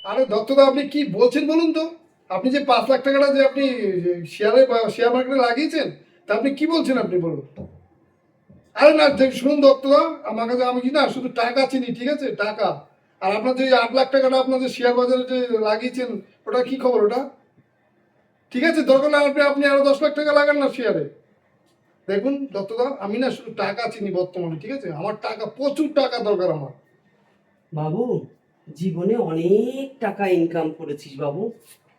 আরে দত্তদা, আপনি কি বলছেন বলুন তো? আপনি যে 5 লাখ টাকাটা যে আপনি শেয়ারে শেয়ার মার্কেটে লাগিয়েছেন, তা আপনি কি বলছেন আপনি বলুন? আরে না শুনুন দত্তদা, আমার কাছে আমি কি না শুধু টাকা চিনি, ঠিক আছে, টাকা। আর আপনার যে 8 লাখ টাকাটা আপনার যে শেয়ার বাজারে যে লাগিয়েছেন, ওটা কি খবর ওটা? ঠিক আছে, দরকার হলে আপনি আপনি আরো 10 লাখ টাকা লাগান না শেয়ারে। দেখুন দত্তদা, আমি না শুধু টাকা চিনি বর্তমানে, ঠিক আছে, আমার টাকা প্রচুর টাকা দরকার আমার। বাবু, জীবনে অনেক টাকা ইনকাম করেছিস বাবু,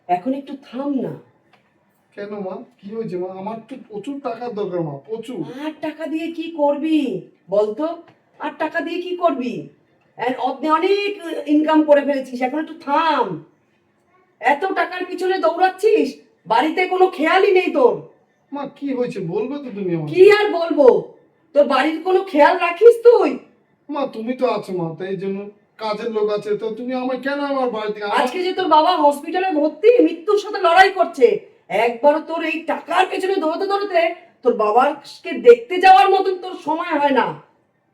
এখন একটু থাম না। কেন মা, কি হয়েছে মা? আমার তো প্রচুর টাকার দরকার মা, প্রচুর। আর টাকা দিয়ে কি করবি বলতো? আর টাকা দিয়ে কি করবি? অনেক ইনকাম করে ফেলেছিস, এখন একটু থাম। এত টাকার পিছনে দৌড়াচ্ছিস, বাড়িতে কোনো খেয়ালই নেই তোর। মা কি হয়েছে বলবে তো তুমি আমাকে? কি আর বলবো, তোর বাড়ির কোনো খেয়াল রাখিস তুই? মা তুমি তো আছো মা, তাই জন্য কাজের লোক আছে, তো তুমি আমায় কেন আমার বাড়ি থেকে আজকে যে তোর বাবা হসপিটালে ভর্তি, মৃত্যুর সাথে লড়াই করছে, একবারও তোর এই টাকার পেছনে দৌড়তে দৌড়তে তোর বাবাকে দেখতে যাওয়ার মতন তোর সময় হয় না।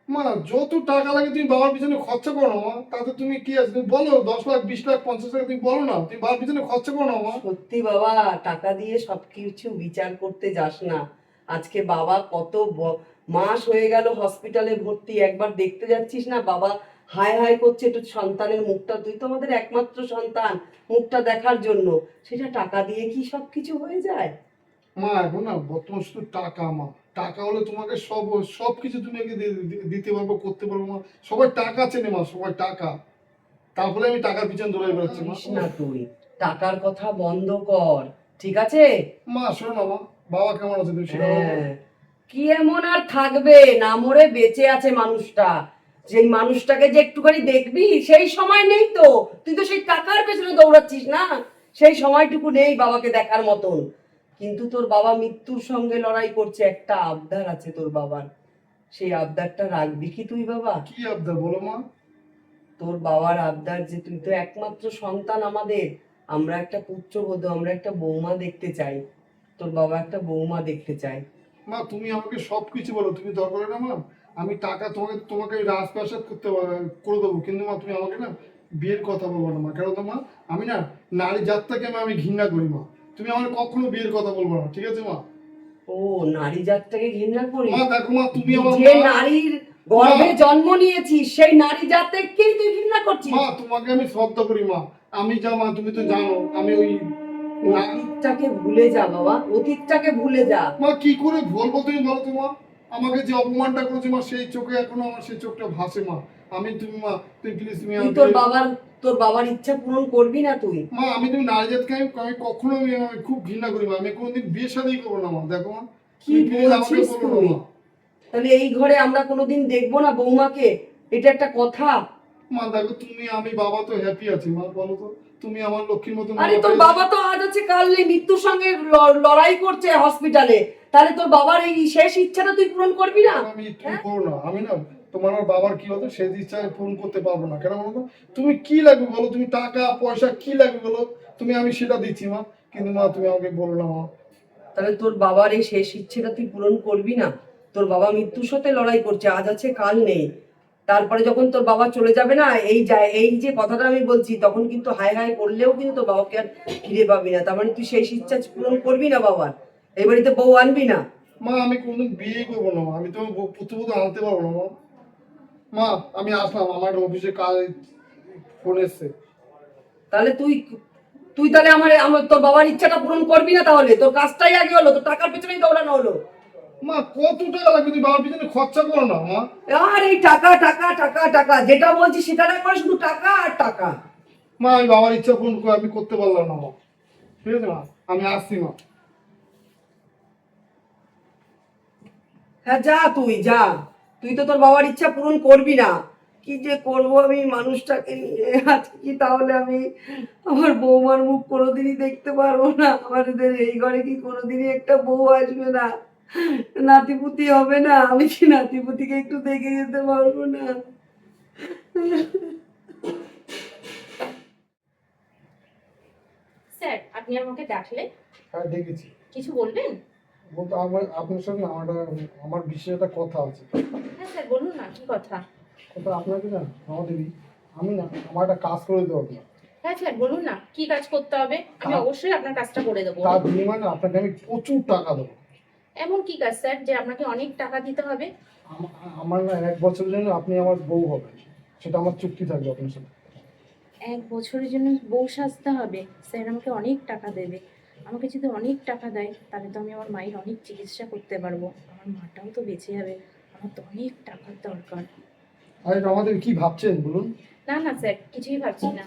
মা যত টাকা লাগে তুমি বাবার পিছনে খরচা করো না মা, তাতে তুমি কি আছে তুমি বলো, 10 লাখ 20 লাখ 50 লাখ তুমি বলো না, তুমি বাবার পিছনে খরচা করো না মা। সত্যি বাবা, টাকা দিয়ে সবকিছু বিচার করতে যাস না। আজকে বাবা কত মাস হয়ে গেল হসপিটালে ভর্তি, একবার দেখতে যাচ্ছিস না? বাবা হায় হায় করছে একটু সন্তানের মুখটা, তুই তো আমাদের একমাত্র সন্তান, মুখটা দেখার জন্য। সেটা টাকা দিয়ে কি সবকিছু হয়ে যায়? মা এখন না বর্তমান শুধু টাকা মা, টাকা হলে তোমাকে সব সব কিছু তুমি একে দিতে পারবো, করতে পারবো মা। সবাই টাকা চেনে মা, সবাই টাকা। তারপরে আমি টাকার পিছনে দৌড়াই বেড়াচ্ছি মা। করিস না তুই, টাকার কথা বন্ধ কর, ঠিক আছে? মা শোনো না মা, বাবা কেমন আছে তুমি সেটা বলো তো? হ্যাঁ, কি এমন আর থাকবে, না মরে বেঁচে আছে মানুষটা। যেই মানুষটাকে যে একটুখানি দেখবি সেই সময় নেই তো, তুই তো সেই টাকার পেছনে দৌড়াচ্ছিস না, সেই সময়টুকু নেই বাবাকে দেখার মতন। কিন্তু তোর বাবা মৃত্যুর সঙ্গে লড়াই করছে, একটা আবদার আছে তোর বাবার, সেই আবদারটা রাখবি কি তুই বাবা? কি আবদার বলো মা? তোর বাবার আবদার যে তুই তো একমাত্র সন্তান আমাদের, আমরা একটা পুত্রবধূ, আমরা একটা বৌমা দেখতে চাই, তোর বাবা একটা বৌমা দেখতে চায়। মা তুমি আমাকে সব কিছু বলো, তুমি দরকার হয় না মা, আমি টাকা তোমাকে তোমাকে রাজপ্রাসাদ করে দেবো, কিন্তু মা তুমি আমাকে না বিয়ের কথা বলবো না মা। কেন তো মা, আমি না নারী জাতটাকে আমি ঘৃণা করি মা। তুমি আমার কখনো বিয়ের কথা বলবো না, ঠিক আছে মা? ও, নারী জাতটাকে ঘৃণা করিস? মা দেখো মা, তুমি আমার যে মা। নারীর গর্ভে জন্ম নিয়েছিস সেই নারী জাতকে তুই ঘৃণা করছিস? মা তোমাকে আমি শ্রদ্ধা করি মা। আমি যা মা, তুমি তো জানো আমি ওই অতীতটাকে ভুলে যা বাবা, অতীতটাকে ভুলে যা। মা কি করে বলবো তুমি বলো তো মা? আমাকে যে অপমানটা করেছে মা, সেই চোখে এখনো আমার সেই চোখটা ভাসে মা। আমি তুমি মা, তুমি প্লিজ তুমি তুই তোর বাবার ইচ্ছা পূরণ করবি না তুই? মা, আমি তুমি নারী জাতকে আমি কখনো আমি খুব ঘৃণা করি মা। আমি কোনোদিন বিয়ে শাদী করবো না মা, দেখো মা। কি তুমি প্লিজ আমাকে বলছিস বলো না তুই? মা। তাহলে এই ঘরে আমরা কোনোদিন দেখবো না বৌমাকে? এটা একটা কথা? মা দেখো, তুমি আমি বাবা তো হ্যাপি আছি মা, বলো তো? তুমি আমার লক্ষ্মীর মতো মা আরে তোর পেয়েছো। বাবা তো আজ আছে কাল নেই, মৃত্যুর সঙ্গে লড়াই করছে হসপিটালে, তাহলে তোর বাবার এই শেষ ইচ্ছাটা তুই পূরণ করবি না? আমি তুমি হ্যাঁ? করো না, আমি না তোমার আমার বাবার কি হতো সেই ইচ্ছা আমি পূরণ করতে পারবো না। কেন বলো তো? তুমি কি লাগবে বলো, তুমি টাকা পয়সা কি লাগবে বলো, তুমি আমি সেটা দিচ্ছি মা। কিন্তু মা তুমি আমাকে বলো না মা। তাহলে তোর বাবার এই শেষ ইচ্ছেটা তুই পূরণ করবি না? তোর বাবা মৃত্যুর সাথে লড়াই করছে, আজ আছে কাল নেই। তারপরে যখন তোর বাবা চলে যাবে না, এই যে কথাটা আমি বলছি, তখন কিন্তু হায় হায় করলেও কিন্তু তোর বাবাকে আর ফিরে পাবি না। তার মানে তুই সেই ইচ্ছা পূরণ করবি না বাবার, এই বাড়িতে বউ আনবি না? মা আমি কোনদিন বিয়ে করবো না মা, আমি তো পুত্রবধূ আনতে পারবো না মা। মা আমি আসলাম, আমার অফিসে কাজ ফোন এসছে। তাহলে তুই তুই তাহলে আমার তোর বাবার ইচ্ছাটা পূরণ করবি না? তাহলে তোর কাজটাই আগে হলো, তোর টাকার পেছনেই দৌড়ানো হলো। মা কত টাকা লাগবে, তুমি বাবার পিছনে খরচা করো না মা। আর এই টাকা টাকা টাকা টাকা, যেটা বলছি সেটা না করে শুধু টাকা আর টাকা। মা আমি বাবার ইচ্ছা পূরণ করে আমি করতে পারলাম না মা, ঠিক আছে মা, আমি আসছি মা। হ্যাঁ যা, তুই যা, তুই তো তোর বাবার ইচ্ছা পূরণ করবি না। কি যে করবো আমি মানুষটাকে নিয়ে, আজকে কি তাহলে আমি আমার বৌমার মুখ কোনোদিনই দেখতে পারবো না? আমাদের এই ঘরে কি কোনোদিনই একটা বউ আসবে না? নাতিপুতি হবে না? আমি কি নাতিপুতিকে একটু দেখে যেতে পারবো না? স্যার, আপনি আমাকে ডাকলেন, হ্যাঁ দেখেছি। কিছু বলবেন? বলতো আমার আপনার সঙ্গে আমার বিশেষ একটা কথা আছে। হ্যাঁ স্যার, বলুন না, কি কথা? কথা আপনাকে না আমাদেরই, আমি না আমার একটা কাজ করে দিতে পারবো না। হ্যাঁ স্যার বলুন না কি কাজ করতে হবে, আমি অবশ্যই আপনার কাজটা করে দেবো। তার বিনিময়ে আপনাকে আমি প্রচুর টাকা দেবো। এমন কি কাজ স্যার যে আপনাকে অনেক টাকা দিতে হবে? আমার না 1 বছরের জন্য আপনি আমার বউ হবেন, সেটা আমার চুক্তি থাকবে আপনার সাথে। 1 বছরের জন্য বউ সাজতে হবে? স্যার আমাকে অনেক টাকা দেবে। আমাকে যদি অনেক টাকা দেয় তাহলে তো আমি আমার মায়ের অনেক চিকিৎসা করতে পারবো, আমার মাটাও তো বেঁচে যাবে। আমার তো অনেক টাকার দরকার। আরে আমাদের কি ভাবছেন বলুন? না না স্যার, কিছুই ভাবছি না।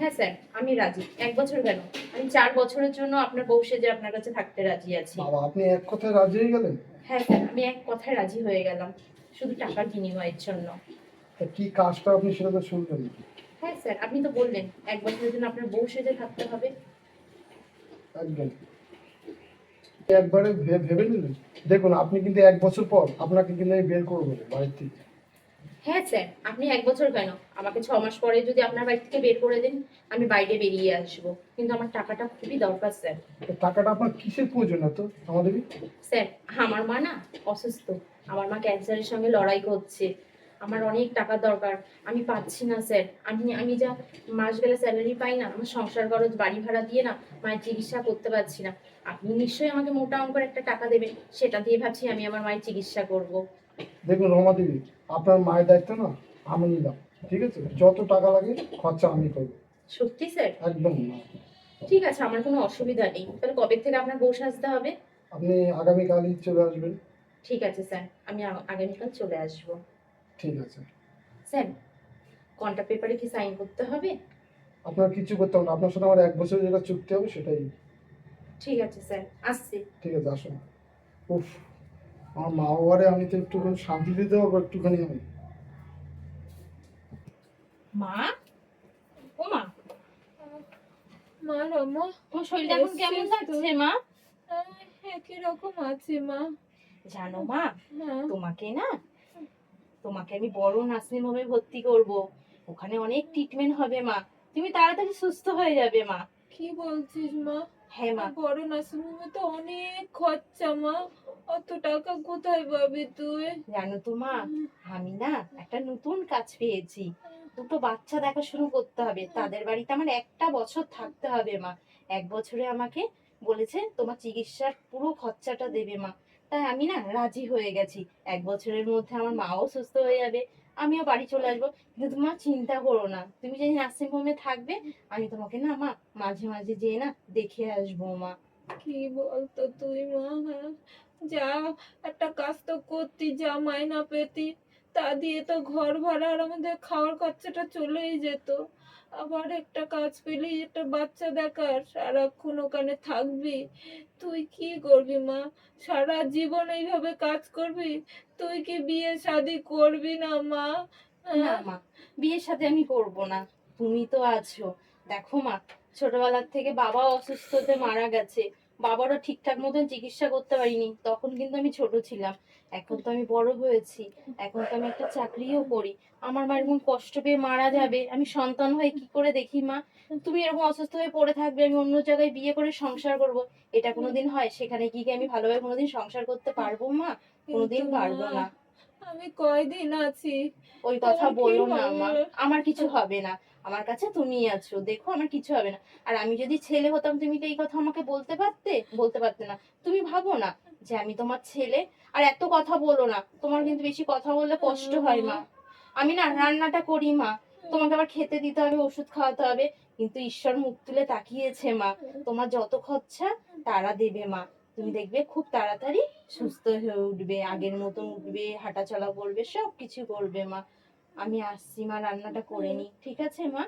হ্যাঁ স্যার, আমি রাজি। 1 বছর কেন, আমি 4 বছরের জন্য আপনার বউ সেজে আপনার কাছে থাকতে রাজি আছি। বাবা, আপনি এক কথায় রাজি হয়ে গেলেন? হ্যাঁ স্যার, আমি এক কথায় রাজি হয়ে গেলাম, শুধু টাকার বিনিময়ের জন্য। তা কি কাজটা আপনি সেটা তো শুনলেন না। হ্যাঁ স্যার, আপনি তো বললেন 1 বছরের জন্য আপনার বউ সেজে থাকতে হবে। একদম একবারে ভেবে নিলেন। দেখুন, আপনি কিন্তু 1 বছর পর আপনাকে কিন্তু আমি বের করবো বাড়ির থেকে। হ্যাঁ স্যার, আপনি 1 বছর কেন, আমাকে 6 মাস পরে যদি আপনার বাড়ি থেকে বের করে দেন আমি বাইরে বেরিয়ে আসবো, কিন্তু আমার টাকাটা খুবই দরকার স্যার। তো টাকাটা আপনার কিসের প্রয়োজন এত আমাদেরই? স্যার, আমার মা না অসুস্থ, আমার মা ক্যান্সারের সঙ্গে লড়াই করছে, আমার অনেক টাকা দরকার, আমি পাচ্ছি না স্যার। আমি আমি যা মাস গেলে স্যালারি পাই না, আমার সংসার খরচ বাড়ি ভাড়া দিয়ে না মায়ের চিকিৎসা করতে পারছি না। আপনি নিশ্চয়ই আমাকে মোটা অঙ্কের একটা টাকা দেবেন, সেটা দিয়ে ভাবছি আমি আমার মায়ের চিকিৎসা করব। দেখুন রমা দেবী, আপনার মায়ের দায়িত্ব না আমি নিলাম, ঠিক আছে? যত টাকা লাগে খরচা আমি করবো। সত্যি স্যার? একদম না। ঠিক আছে, আমার কোনো অসুবিধা নেই। তাহলে কবে থেকে আপনার বউ সাজতে হবে? আপনি আগামীকালই চলে আসবেন। ঠিক আছে স্যার, আমি আগামীকাল চলে আসবো। ঠিক আছে। স্যার, কন্ট্রাক্ট পেপারে কি সাইন করতে হবে? আপনার কিছু করতে হবে না, আপনার সাথে আমার 1 বছরের যেটা চুক্তি হবে সেটাই। ঠিক আছে স্যার, আসছি। ঠিক আছে, আসুন। উফ, আমার মা বাবারে আমি তো একটুখানি শান্তি দিতে পারবো, একটুখানি আমি। মা, ও মা, মা রমা, তোমার শরীরটা এখন কেমন লাগছে মা? একই রকম আছে মা। জানো মা, হ্যাঁ, তোমাকে না, তোমাকে আমি বড় নার্সিং হোমে ভর্তি করব, ওখানে অনেক ট্রিটমেন্ট হবে মা, তুমি তাড়াতাড়ি সুস্থ হয়ে যাবে মা। কি বলছিস মা? হ্যাঁ মা। বড় নার্সিংহোমে তো অনেক খরচা মা, অত টাকা কোথায় পাবি তুই? জানো তো মা, আমি না একটা নতুন কাজ পেয়েছি, দুটো বাচ্চা দেখাশুনো করতে হবে, তাদের বাড়িতে আমার 1 বছর থাকতে হবে মা। 1 বছরে আমাকে বলেছে তোমার চিকিৎসার পুরো খরচাটা দেবে মা। তাই আমি না রাজি হয়ে গেছি, 1 বছরের মধ্যে আমার মাও সুস্থ হয়ে যাবে, আমিও বাড়ি চলে আসবো। কিন্তু তোমার চিন্তা করো না, তুমি যদি নার্সিং হোমে থাকবে আমি তোমাকে না মা মাঝে মাঝে যেয়ে না দেখে আসবো মা। কি বলতো তুই মা? হ্যাঁ, যা একটা কাজ তো করতি, যা মাইনা পেতি, তা দিয়ে তো ঘর ভাড়া আর আমাদের খাওয়ার খরচাটা চলেই যেত। আবার একটা কাজ পেলি, একটা বাচ্চা দেখার, সারাক্ষণ ওখানে থাকবি, তুই কি করবি মা? সারা জীবন এইভাবে কাজ করবি? তুই কি বিয়ে শাদি করবি না মা? না হ্যাঁ? মা, বিয়ের সাথে আমি করব না, তুমি তো আছো। দেখো মা, ছোটবেলার থেকে বাবা অসুস্থতে মারা গেছে, বাবারও ঠিকঠাক মতন চিকিৎসা করতে পারিনি, তখন কিন্তু আমি ছোট ছিলাম। এখন তো আমি বড় হয়েছি, এখন তো আমি একটা চাকরিও করি, আমার মা এরকম কষ্ট পেয়ে মারা যাবে, আমি সন্তান হয়ে কি করে দেখি মা? তুমি এরকম অসুস্থ হয়ে পড়ে থাকবে, আমি অন্য জায়গায় বিয়ে করে সংসার করব, এটা কোনোদিন হয়? সেখানে কি আমি ভালোভাবে কোনোদিন সংসার করতে পারবো মা? কোনোদিন কিন্তু পারবো মা, না। আমি কয়দিন আছি, ওই কথা তোর কি বলো না মা, হবে? আমার কিছু হবে না, আমার কাছে তুমি আছো, দেখো আমার কিছু হবে না। আর আমি যদি ছেলে হতাম তুমি তো এই কথা আমাকে বলতে পারতে? বলতে পারতে না। তুমি ভাবো না যে আমি তোমার ছেলে? আর এত কথা বলো না, তোমার কিন্তু বেশি কথা বললে কষ্ট হয় মা। আমি না রান্নাটা করি মা, তোমাকে আবার খেতে দিতে হবে, ওষুধ খাওয়াতে হবে, কিন্তু ঈশ্বর মুখ তুলে তাকিয়েছে মা, তোমার যত খরচা তারা দেবে মা। তুমি দেখবে খুব তাড়াতাড়ি সুস্থ হয়ে উঠবে, আগের মতন উঠবে, হাঁটাচলা করবে, সব কিছু করবে মা। আমি আসছি মা, রান্নাটা করে নি, ঠিক আছে মা?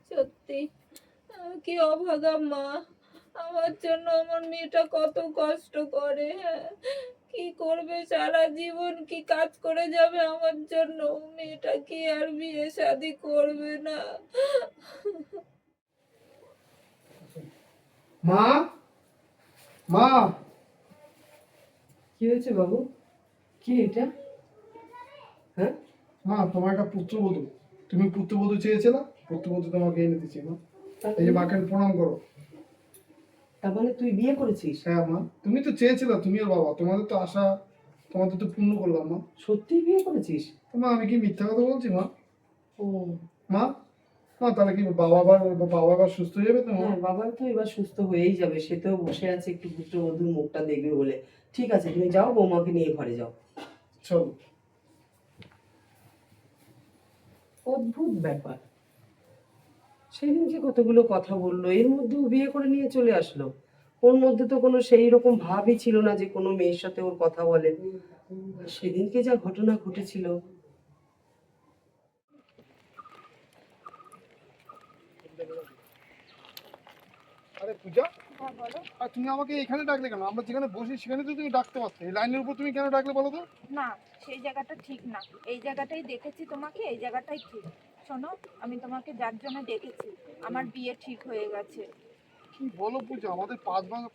সত্যি আমি কি অভাগা মা, আমার জন্য আমার মেয়েটা কত কষ্ট করে। হ্যাঁ, কি করবে সারা জীবন, কি কাজ করে যাবে আমার জন্য? মেয়েটা কি আর বিয়ে শাদি করবে না? মা, মা, কি হয়েছে বাবু? কি এটা? হ্যাঁ, মা, তোমার একটা পুত্রবধূ, তুমি পুত্রবধূ চেয়েছিলে, পুত্রবধূ তোমাকে এনে দিচ্ছি মা। এই যে মাকে প্রণাম করো। তার মানে তুই বিয়ে করেছিস? হ্যাঁ মা, তুমি তো চেয়েছিলে, তুমি আর বাবা, তোমাদের তো আশা, তোমাদের তো পূর্ণ করলাম মা। সত্যি বিয়ে করেছিস? তো মা, আমি কি মিথ্যা কথা বলছি মা? ও মা, মা তাহলে কি বাবা আবার সুস্থ হয়ে যাবে তো মা? হ্যাঁ, বাবা তো এবার সুস্থ হয়েই যাবে, সে তো বসে আছে একটু পুত্রবধূর মুখটা দেখবে বলে। ঠিক আছে, তুমি যাও, বৌমাকে নিয়ে ঘরে যাও। চলো। অদ্ভুত ব্যাপার, সেদিনকে কতগুলো কথা বললো, এর মধ্যে ও বিয়ে করে নিয়ে চলে আসলো। ওর মধ্যে তো কোনো সেই রকম ভাবই ছিল না যে কোনো মেয়ের সাথে ওর কথা বলে। আর সেদিনকে যা ঘটনা ঘটেছিল। আরে পূজা, হ্যাঁ বলো। আর তুমি আমাকে এখানে ডাকলে কেন? আমরা যেখানে বসি সেখানে তো তুমি ডাকতে পারতে। এই লাইনের উপর তুমি কেন ডাকলে বলো তো? না, সেই জায়গাটা ঠিক না। এই জায়গাটাই দেখেছি তোমাকে, এই জায়গাটাই ঠিক। শোনো, আমি তোমাকে যার জন্য ডেকেছি, আমার বিয়ে ঠিক হয়ে গেছে। কি বলো পূজা, আমাদের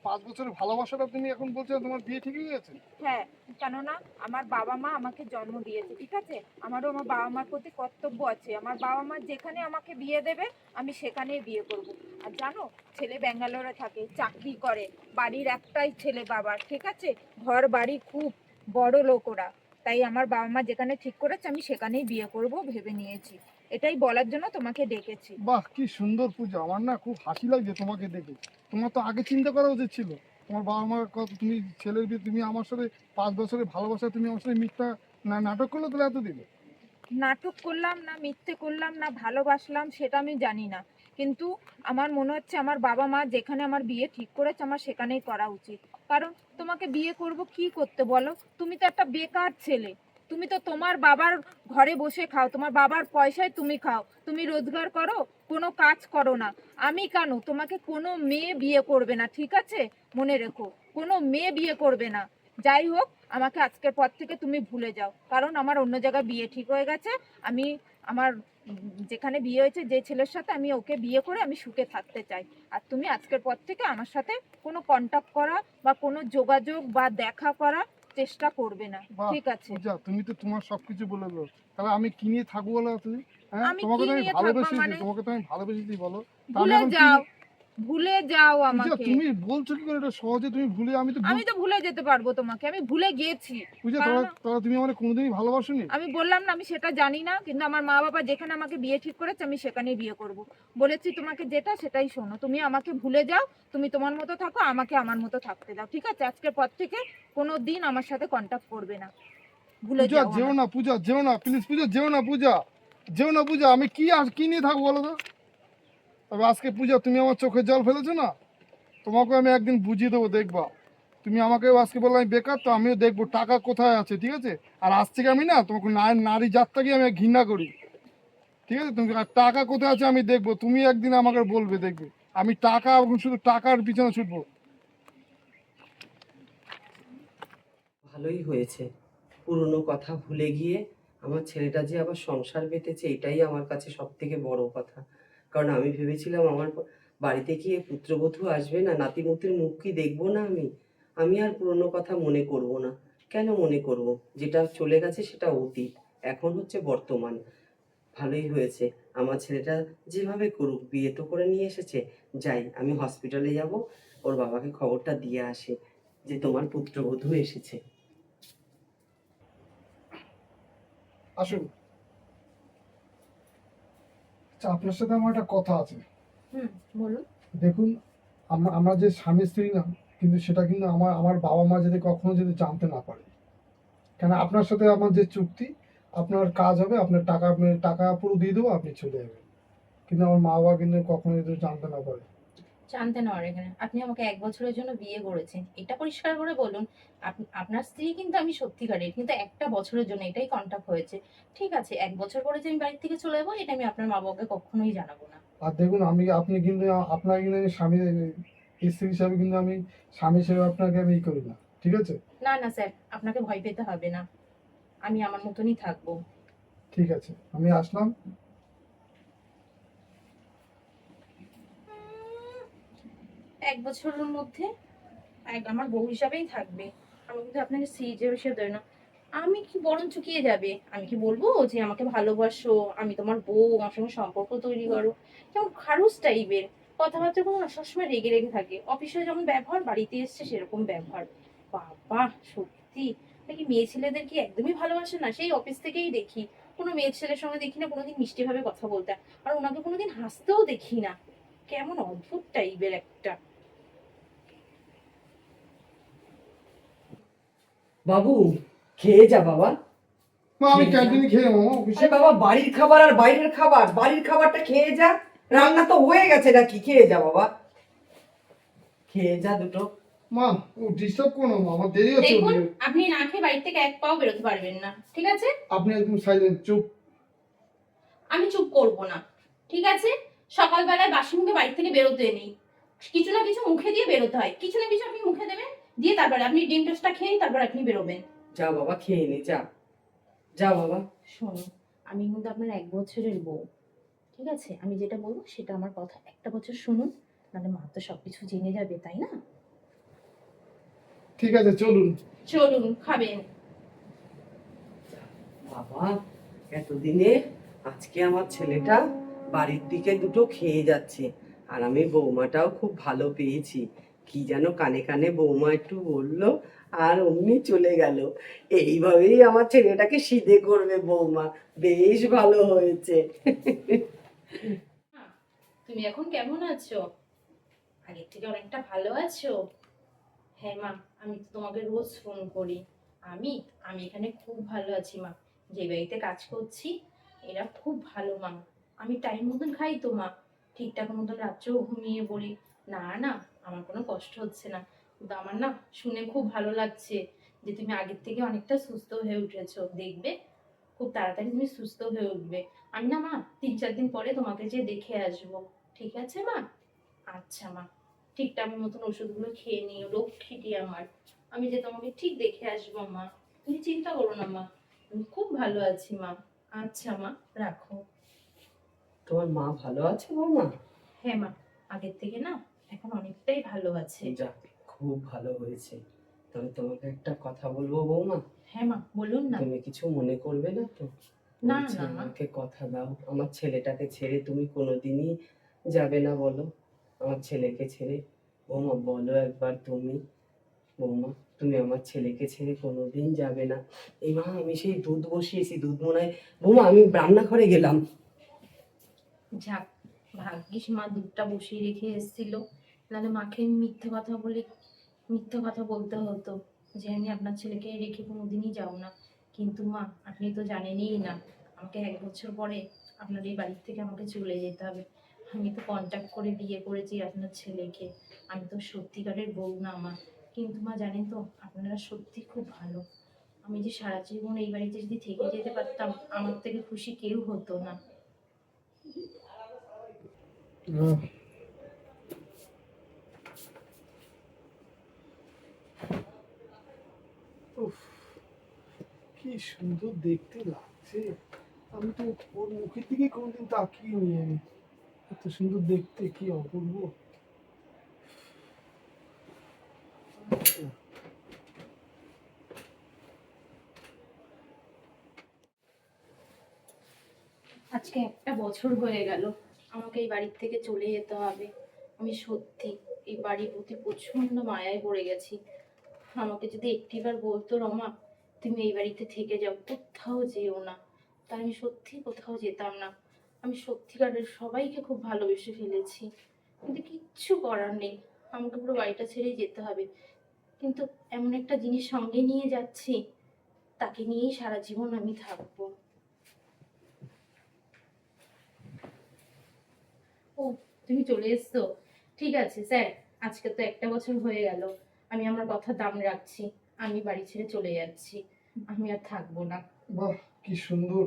5 বছরের ভালোবাসাটা তুমি এখন বলছো তোমার বিয়ে ঠিক হয়ে গেছে? হ্যাঁ, কেননা আমার বাবা মা আমাকে জন্ম দিয়েছে, ঠিক আছে? আমারও আমার বাবা মার প্রতি কর্তব্য আছে। আমার বাবা মা যেখানে আমাকে বিয়ে দেবে আমি সেখানেই বিয়ে করব। আর জানো, ছেলে ব্যাঙ্গালোরে থাকে, চাকরি করে, বাড়ির একটাই ছেলে বাবার, ঠিক আছে? ঘর বাড়ি খুব বড় লোক ওরা। তাই আমার বাবা মা যেখানে ঠিক করেছে আমি সেখানেই বিয়ে করব ভেবে নিয়েছি। এটাই বলার জন্য তোমাকে ডেকেছি। বাহ, কি সুন্দর পূজা, আমার না খুব হাসি লাগছে তোমাকে দেখে। তোমার তো আগে চিন্তা করা উচিত ছিল। তোমার বাবা মার কথা, তুমি ছেলের বিয়ে, তুমি আমার সাথে 5 বছরের ভালোবাসা, তুমি আমার সাথে মিথ্যা নাটক করলে তাহলে এতদিন। নাটক করলাম না মিথ্যে করলাম না ভালোবাসলাম সেটা আমি জানি না, কিন্তু আমার মনে হচ্ছে আমার বাবা মা যেখানে আমার বিয়ে ঠিক করেছে আমার সেখানেই করা উচিত। কারণ তোমাকে বিয়ে করব কি করতে বলো? তুমি তো একটা বেকার ছেলে। তুমি তো তোমার বাবার ঘরে বসে খাও, তোমার বাবার পয়সায় তুমি খাও, তুমি রোজগার করো, কোনো কাজ করো না। আমি কেন? তোমাকে কোনো মেয়ে বিয়ে করবে না, ঠিক আছে? মনে রেখো, কোনো মেয়ে বিয়ে করবে না। যাই হোক, আমাকে আজকের পর থেকে তুমি ভুলে যাও, কারণ আমার অন্য জায়গায় বিয়ে ঠিক হয়ে গেছে। আমি আমার যেখানে বিয়ে হয়েছে যে ছেলের সাথে, আমি ওকে বিয়ে করে আমি সুখে থাকতে চাই। আর তুমি আজকের পর থেকে আমার সাথে কোনো কন্টাক্ট করা বা কোনো যোগাযোগ বা দেখা করার চেষ্টা করবে না, বাহ ঠিক আছে? পূজা, তুমি তো তোমার সবকিছু বলে দিলো। তাহলে আমি কি নিয়ে থাকবো বলো তুমি? হ্যাঁ, আমি তোমাকে কি তো আমি নিয়ে থাকবো ভালোবেসেছি, মানে? তোমাকে তো আমি ভালোবেসেছি বলো। তা আমি ভুলে এখন কি যাও, ভুলে যাও পূজা, আমাকে। তুমি বলছো কি করে এটা সহজে তুমি ভুলে? আমি তো আমি তো ভুলে যেতে পারবো তোমাকে, আমি ভুলে গেছি। পূজা, কারণ তাহলে তুমি আমার কোনোদিনই ভালোবাসোনি? আমি বললাম না আমি সেটা জানি না, কিন্তু আমার মা বাবা যেখানে আমাকে বিয়ে ঠিক করেছে আমি সেখানেই বিয়ে করব। বলেছি তোমাকে যেটা সেটাই শোনো, তুমি আমাকে ভুলে যাও, তুমি তোমার মতো থাকো, আমাকে আমার মতো থাকতে দাও, ঠিক আছে? আজকের পর থেকে কোনো দিন আমার সাথে কন্ট্যাক্ট করবে না, ভুলে পূজা যাও যেও আমাকে। না, পূজা যেও না, প্লিজ পূজা যেও না, পূজা যেও না পূজা। আমি কি আর কি নিয়ে থাকবো বলো তো? তবে আজকে পূজা তুমি আমার চোখের জল ফেলেছো না, তোমাকে আমি একদিন বুঝিয়ে দেবো, দেখবা। তুমি আমাকে আজকে বললে আমি বেকার, তো আমিও দেখবো টাকা কোথায় আছে, ঠিক আছে? আর আজ থেকে আমি না তোমাকে নারী জাতটাকে আমি ঘৃণা করি, ঠিক আছে? তুমি আর টাকা কোথায় আছে আমি দেখবো, তুমি একদিন আমাকে বলবে, দেখবে আমি টাকা এখন শুধু টাকার পিছনে ছুটবো। ভালোই হয়েছে, পুরনো কথা ভুলে গিয়ে আমার ছেলেটা যে আবার সংসার পেতেছে, এটাই আমার কাছে সব থেকে বড় কথা। কারণ আমি ভেবেছিলাম আমার বাড়িতে কি এ পুত্রবধূ আসবে না, নাতিমুতির মুখ কি দেখবো না আমি? আমি আর পুরনো কথা মনে করব না। কেন মনে করব? যেটা চলে গেছে সেটা অতীত, এখন হচ্ছে বর্তমান। ভালোই হয়েছে, আমার ছেলেটা যেভাবে করুক, বিয়ে তো করে নিয়ে এসেছে। যাই, আমি হসপিটালে যাব, ওর বাবাকে খবরটা দিয়ে আসি যে তোমার পুত্রবধূ এসেছে। আসুন। আচ্ছা, আপনার সাথে আমার একটা কথা আছে। বলুন। দেখুন, আমরা যে স্বামী স্ত্রী না, কিন্তু সেটা কিন্তু আমার বাবা মা যদি কখনো যদি জানতে না পারে। কেন, আপনার সাথে আমার যে চুক্তি, আপনার কাজ হবে, আপনার টাকা, আপনি টাকা পুরো দিয়ে দেবো, আপনি চলে যাবেন। কিন্তু আমার মা বাবা কিন্তু কখনো যদি জানতে না পারে। জানতে নেওয়ার এখানে, আপনি আমাকে 1 বছরের জন্য বিয়ে করেছেন, এটা পরিষ্কার করে বলুন। আপনার স্ত্রী কিন্তু আমি সত্যিকারের, কিন্তু একটা বছরের জন্য এটাই কন্টাক্ট হয়েছে। ঠিক আছে, 1 বছর পরে যে আমি বাড়ি থেকে চলে যাবো এটা আমি আপনার মা বাবাকে কখনোই জানাবো না। আর দেখুন, আপনি কিন্তু আপনাকে কিন্তু আমি স্বামী, স্ত্রী হিসাবে কিন্তু আমি স্বামী হিসেবে আপনাকে আমি ই করি না, ঠিক আছে? না না স্যার, আপনাকে ভয় পেতে হবে না, আমি আমার মতনই থাকবো। ঠিক আছে, আমি আসলাম। 1 বছরের মধ্যে আমার বউ হিসাবেই থাকবে, আমি কিন্তু আপনাকে স্ত্রী হিসেবে দেয় না। আমি কি বরং চুকিয়ে যাবে, আমি কি বলবো যে আমাকে ভালোবাসো, আমি তোমার বউ, আমার সঙ্গে সম্পর্ক তৈরি করো? যেমন খারুস টাইপের কথাবার্তা, কোনো না সবসময় রেগে রেগে থাকে, অফিসে যেমন ব্যবহার বাড়িতে এসছে সেরকম ব্যবহার। বাবা, সত্যি নাকি মেয়ে ছেলেদের কি একদমই ভালোবাসে না? সেই অফিস থেকেই দেখি কোনো মেয়ে ছেলের সঙ্গে দেখি না কোনোদিন মিষ্টিভাবে কথা বলতে, আর ওনাকে কোনোদিন হাসতেও দেখি না। কেমন অদ্ভুত টাইপের একটা। বাবু, খেয়ে যা বাবা। মা আমি ক্যান্টিনে খেয়ে নেবো মা, আরে অফিসে। বাবা, বাড়ির খাবার আর বাইরের খাবার, বাড়ির খাবারটা খেয়ে যা। রান্না তো হয়ে গেছে নাকি, খেয়ে যা বাবা, খেয়ে যা দুটো। মা ও ডিস্টার্ব করো না মা, আমার দেরি হচ্ছে দেখুন, ওদিকে। আপনি না খেয়ে বাড়ি থেকে এক পাও বেরোতে পারবেন না, ঠিক আছে? আপনি একদম সাইলেন্ট, চুপ। আমি চুপ করব না, ঠিক আছে? সকালবেলায় বাসি মুখে বাড়ি থেকে বেরোতে নেই, কিছু না কিছু মুখে দিয়ে বেরোতে হয়, কিছু না কিছু আপনি মুখে দেবেন, দিয়ে তারপরে আপনি ডিম টোস্টটা খেয়ে তারপর আপনি বেরোবেন। যা বাবা, খেয়ে নে, যা যা বাবা। শুনুন, আমি কিন্তু আপনার 1 বছরের বউ, ঠিক আছে? আমি যেটা বলবো সেটা আমার কথা, একটা বছর শুনুন, নাহলে মা তো সবকিছু জেনে যাবে, তাই না? ঠিক আছে চলুন। চলুন, খাবেন। বাবা, এতদিনে আজকে আমার ছেলেটা বাড়ির দিকে দুটো খেয়ে যাচ্ছে, আর আমি বৌমাটাও খুব ভালো পেয়েছি। কি যেন কানে কানে বৌমা একটু বললো, আর অমনি চলে গেল। এইভাবেই আমার ছেলেটাকে সিধে করবে বৌমা। বেশ ভালো হয়েছে। মা, তুমি এখন কেমন আছো? আগের থেকে অনেকটা ভালো আছো? হ্যাঁ মা, আমি তো তোমাকে রোজ ফোন করি। আমি আমি এখানে খুব ভালো আছি মা, যে বাড়িতে কাজ করছি এরা খুব ভালো মা। আমি টাইম মতন খাই তো মা, ঠিকঠাক মতন রাত্রেও ঘুমিয়ে পড়ি। না না, আমার কোনো কষ্ট হচ্ছে না। কিন্তু আমার না শুনে খুব ভালো লাগছে যে তুমি আগের থেকে অনেকটা সুস্থ হয়ে উঠেছো। দেখবে খুব তাড়াতাড়ি তুমি সুস্থ হয়ে উঠবে। আমি না মা 3-4 দিন পরে তোমাকে যে দেখে আসবো, ঠিক আছে মা? আচ্ছা মা, ঠিকঠাক মতন ওষুধগুলো খেয়ে নিও, লক্ষ্মীটি আমার। আমি যে তোমাকে ঠিক দেখে আসবো মা, তুমি চিন্তা করো না মা, আমি খুব ভালো আছি মা। আচ্ছা মা, রাখো। তোমার মা ভালো আছে বৌমা? হ্যাঁ মা, আগের থেকে না এখন অনেকটাই ভালো আছে। যাক, খুব ভালো হয়েছে। তবে তোমাকে একটা কথা বলবো বৌমা। হ্যাঁ মা, বলুন না। তুমি কিছু মনে করবে না তো? না বলছি, না। আমাকে কথা দাও, আমার ছেলেটাকে ছেড়ে তুমি কোনোদিনই যাবে না বলো? আমার ছেলেকে ছেড়ে। বৌমা বলো একবার তুমি। বৌমা, তুমি আমার ছেলেকে ছেড়ে কোনোদিন যাবে না? এই মা, আমি সেই দুধ বসিয়েছি, দুধ মনে হয়। বৌমা, আমি রান্নাঘরে গেলাম। যাক, ভাগ্যিস মা দুধটা বসিয়ে রেখে এসেছিল, নাহলে মাকে আমি মিথ্যে কথা বলতে হতো যে আমি আপনার ছেলেকে রেখে কোনোদিনই যাও না। কিন্তু মা, আপনি তো জানেনই না, আমাকে 1 বছর পরে আপনার এই বাড়ির থেকে আমাকে চলে যেতে হবে। আমি তো কন্ট্যাক্ট করে বিয়ে করেছি আপনার ছেলেকে, আমি তো সত্যিকারের বউ না মা। কিন্তু মা জানেন তো, আপনারা সত্যি খুব ভালো। আমি যে সারা জীবন এই বাড়িতে যদি থেকে যেতে পারতাম, আমার থেকে খুশি কেউ হতো না। আহ, উফ, কি সুন্দর দেখতে লাগছে। আমি তো ওর মুখের দিকে কোনোদিন তাকিয়ে নিয়ে আমি, এত সুন্দর দেখতে, কি অপূর্ব। আচ্ছা, আজকে 1 বছর হয়ে গেল আমাকে এই বাড়ির থেকে চলে যেতে হবে। আমি সত্যি এই বাড়ির প্রতি প্রচন্ড মায়ায় পড়ে গেছি। আমাকে যদি একটিবার বলতো রমা, তুমি এই বাড়িতে থেকে যাও, কোথাও যেও না, তা আমি সত্যি কোথাও যেতাম না। আমি সত্যিকারের সবাইকে খুব ভালোবেসে ফেলেছি, কিন্তু কিচ্ছু করার নেই, আমাকে পুরো বাড়িটা ছেড়েই যেতে হবে। কিন্তু এমন একটা জিনিস সঙ্গে নিয়ে যাচ্ছি, তাকে নিয়েই সারা জীবন আমি থাকবো। ও, তুমি চলে এসছো? ঠিক আছে স্যার, আজকে তো 1 বছর হয়ে গেল, আমি আমার কথা দাম রাখছি, আমি বাড়ি ছেড়ে চলে যাচ্ছি, আমি আর থাকবো না। বাহ কি সুন্দর।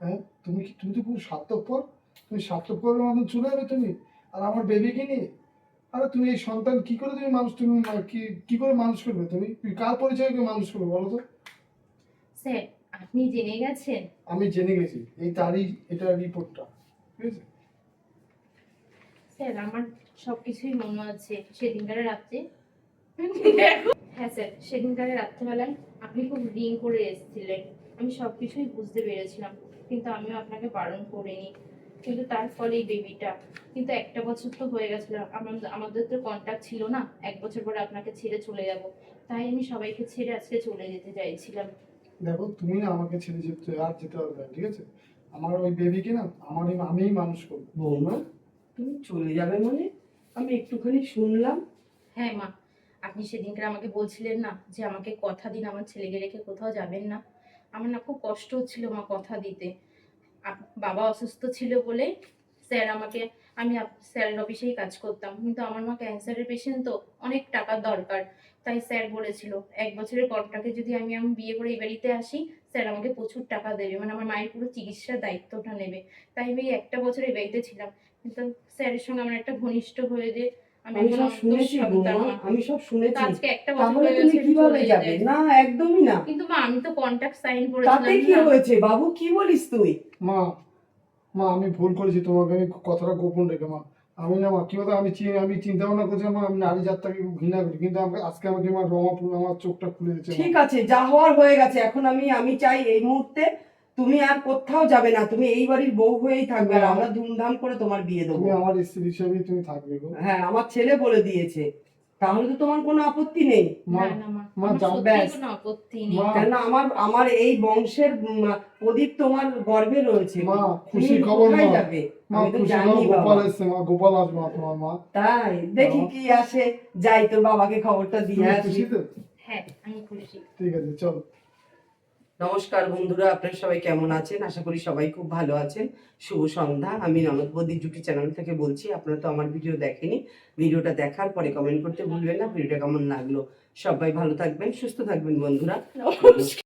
হ্যাঁ, তুমি তো খুব স্বার্থপর। তুমি স্বার্থপরের মতন চলে যাবে তুমি, আর আমার বেবিকে নিয়ে। আরে তুমি এই সন্তান কি করে তুমি মানুষ, তুমি কি কি করে মানুষ করবে? তুমি কার পরিচয় করে মানুষ করবে বলো তো? স্যার, আপনি জেনে গেছেন? আমি জেনে গেছি, এই তারই এটা রিপোর্টটা, ঠিক আছে? স্যার, আমার সবকিছুই মনে আছে সেদিনকার রাত্রে। হ্যাঁ স্যার, সেদিনকার রাত্রেবেলায় আপনি খুব রিং করে এসেছিলেন, আমি সবকিছুই বুঝতে পেরেছিলাম, কিন্তু আমিও আপনাকে বারণ করিনি। কিন্তু তার ফলে এই বেবিটা, কিন্তু 1 বছর তো হয়ে গেছিল, আমাদের তো কন্ট্যাক্ট ছিল না 1 বছর পরে আপনাকে ছেড়ে চলে যাব, তাই আমি সবাইকে ছেড়ে আজকে চলে যেতে চাইছিলাম। দেখো তুমি না আমাকে ছেড়ে আর যেতে পারবে না, ঠিক আছে? আমার ওই বেবিকে না আমিই মানুষ করবো। বৌমা তুমি চলে যাবে মানে? আমি একটুখানি শুনলাম। হ্যাঁ মা, আপনি সেদিনকে আমাকে বলছিলেন না যে আমাকে কথা দিন আমার ছেলেকে রেখে কোথাও যাবেন না। আমার না খুব কষ্ট হচ্ছিল মা কথা দিতে। বাবা অসুস্থ ছিল বলে স্যার আমাকে, আমি স্যারের অফিসেই কাজ করতাম, কিন্তু আমার মা ক্যান্সারের পেশেন্ট, তো অনেক টাকার দরকার। তাই স্যার বলেছিল 1 বছরের কন্ট্রাক্টে যদি আমি বিয়ে করে এই বাড়িতে আসি, স্যার আমাকে প্রচুর টাকা দেবে, মানে আমার মায়ের পুরো চিকিৎসার দায়িত্বটা নেবে। তাই আমি এই 1 বছর এই বাড়িতে ছিলাম, কিন্তু স্যারের সঙ্গে আমার একটা ঘনিষ্ঠ হয়ে যে আমি আমি এখন সব শুনেছি সন্তান বৌমা, মা। আমি সব তো শুনেছি। আজকে 1 বছর তাহলে হয়ে তুমি গেছে, আমি কিভাবে চলে যাবে? যাই। না একদমই না। কিন্তু মা আমি তো কন্ট্রাক্ট সাইন তাতে করেছিলাম কি না। হয়েছে বাবু, কি বলিস তুই? মা মা আমি ভুল করেছি, তোমাকে আমি কথাটা গোপন রেখে। মা আমি না, মা কি বলতো, আমি চিন্তা ভাবনা করছিলাম, মা আমি নারী জাতটাকে খুব ঘৃণা করি, কিন্তু আজকে আমাকে আমার রমাপুর আমার চোখটা খুলে দিচ্ছে। ঠিক আছে, যা হওয়ার হয়ে গেছে। এখন আমি চাই এই মুহূর্তে তুমি আর কোথাও যাবে না, তুমি এই বাড়ির বউ হয়েই থাকবে, আর আমরা ধুমধাম করে তোমার বিয়ে দেবো। তুমি আমার স্ত্রী হিসেবেই তুমি থাকবে গো। হ্যাঁ, আমার ছেলে বলে দিয়েছে, তাহলে তো তোমার কোনো আপত্তি নেই? মা না না মা, মা আমার যাও, সত্যিই ব্যাস। কোনো আপত্তি নেই। মা কেন আমার আমার এই বংশের প্রদীপ তোমার গর্ভে রয়েছে। মা তুমি খুশি খবর কোথায় মা। যাবে? মা আমি তো খুশি জানি খবর, গোপাল বাবা। এসছে মা, গোপাল আসবে মা, তোমার মা। তাই দেখি বাবা। কি আসে, যাই তোর বাবাকে খবরটা দিয়ে তুমি আসি। খুশি তো? হ্যাঁ আমি খুশি। ঠিক আছে, চলো। নমস্কার বন্ধুরা, আপনারা সবাই কেমন আছেন? আশা করি সবাই খুব ভালো আছেন। শুভ সন্ধ্যা। আমি ননদ বৌদি জুটি চ্যানেল থেকে বলছি। আপনারা তো আমার ভিডিও দেখেনি, ভিডিওটা দেখার পরে কমেন্ট করতে ভুলবেন না ভিডিওটা কেমন লাগলো। সবাই ভালো থাকবেন, সুস্থ থাকবেন বন্ধুরা। নমস্কার।